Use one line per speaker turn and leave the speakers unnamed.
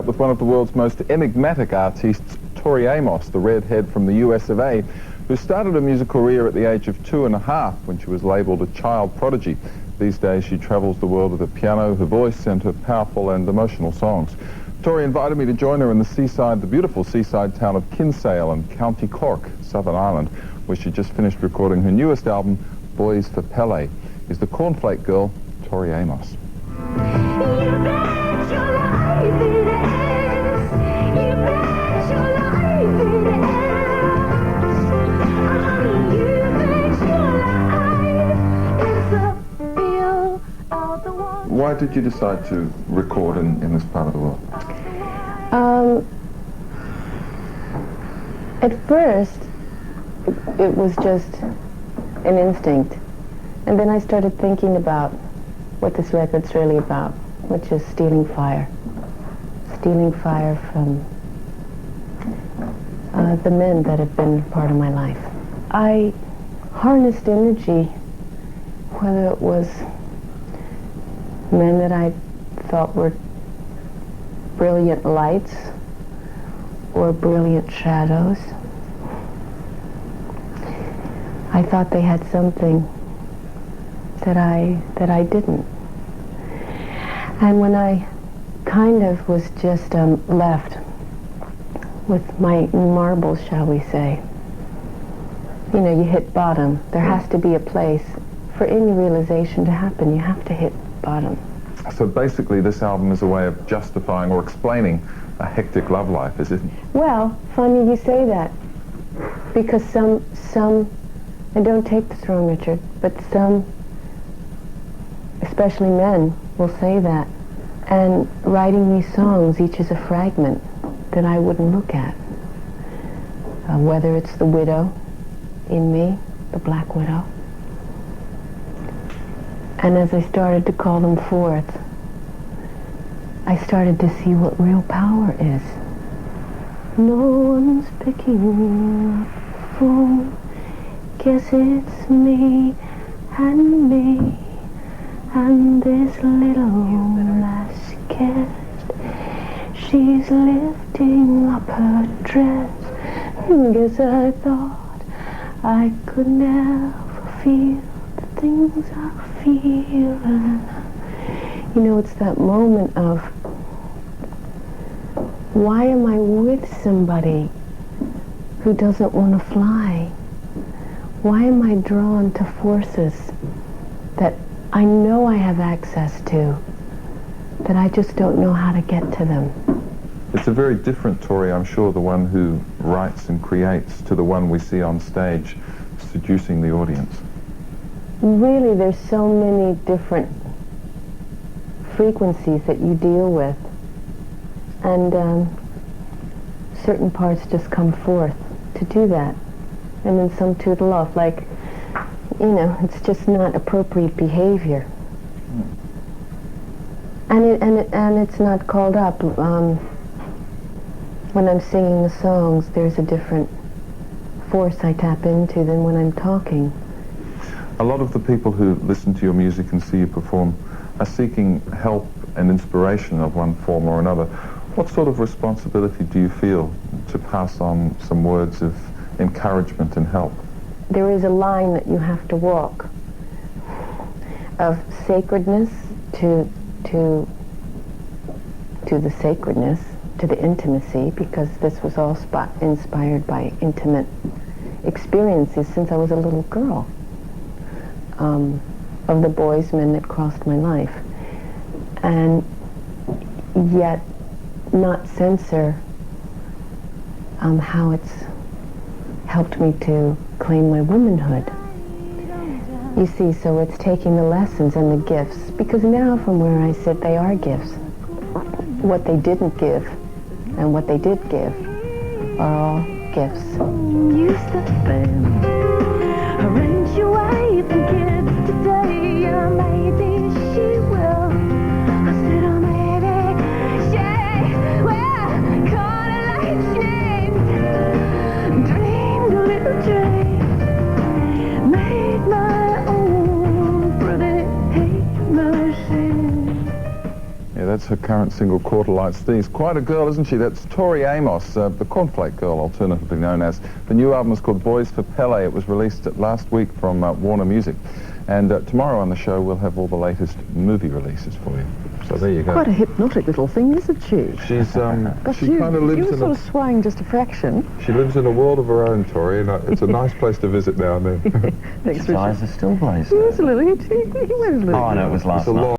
With one of the world's most enigmatic artists, Tori Amos, the redhead from the US of A, who started a musical career at the age of 2.5 when she was labelled a child prodigy. These days she travels the world with her piano, her voice and her powerful and emotional songs. Tori invited me to join her in the beautiful seaside town of Kinsale in County Cork, Southern Ireland, where she just finished recording her newest album, Boys for Pele. Is the cornflake girl, Tori Amos. Why did you decide to record in this part of the world?
At first, it was just an instinct. And then I started thinking about what this record's really about, which is stealing fire. Stealing fire from the men that have been part of my life. I harnessed energy, whether it was men that I thought were brilliant lights or brilliant shadows. I thought they had something that I didn't. And when I kind of was just left with my marbles, shall we say, you know, you hit bottom. There has to be a place for any realization to happen. You have to hit bottom.
So basically this album is a way of justifying or explaining a hectic love life, is it?
Well, funny you say that, because some, and don't take this wrong, Richard, but some, especially men, will say that. And writing these songs, each is a fragment that I wouldn't look at. Whether it's the widow in me, the black widow. And as I started to call them forth, I started to see what real power is. No one's picking up the phone. Guess it's me and me and this little lass cat. She's lifting up her dress. Guess I thought I could never feel the things I feeling. You know, it's that moment of, why am I with somebody who doesn't want to fly? Why am I drawn to forces that I know I have access to, that I just don't know how to get to them?
It's a very different Tori, I'm sure, the one who writes and creates, to the one we see on stage seducing the audience.
Really, there's so many different frequencies that you deal with, and certain parts just come forth to do that, and then some tootle off, like, you know, it's just not appropriate behavior. And it's not called up. When I'm singing the songs, there's a different force I tap into than when I'm talking.
A lot of the people who listen to your music and see you perform are seeking help and inspiration of one form or another. What sort of responsibility do you feel to pass on some words of encouragement and help?
There is a line that you have to walk of sacredness to the sacredness, to the intimacy, because this was all inspired by intimate experiences since I was a little girl, of the boys, men that crossed my life, and yet not censor how it's helped me to claim my womanhood. You see, so it's taking the lessons and the gifts, because now from where I sit, they are gifts. What they didn't give and what they did give are all gifts. Use the pen, arrange your wife and kids today, maybe she will. I said, oh, maybe she will. Call her like she named, dreamed a little dream, made my own pretty hate machine.
Yeah, that's That's her current single, Quarter Lights These. Quite a girl, isn't she? That's Tori Amos, the Cornflake Girl, alternatively known as. The new album is called Boys for Pele. It was released last week from Warner Music. And tomorrow on the show, we'll have all the latest movie releases for you. So there you go.
Quite a hypnotic little thing, isn't she?
She's, she kind of lives
you were
in
sort of swaying just a fraction.
She lives in a world of her own, Tori, and it's a nice place to visit now and then.
Thanks,
His eyes are still blazing.
He was a little, he went a little.
Oh, I know, it was last night.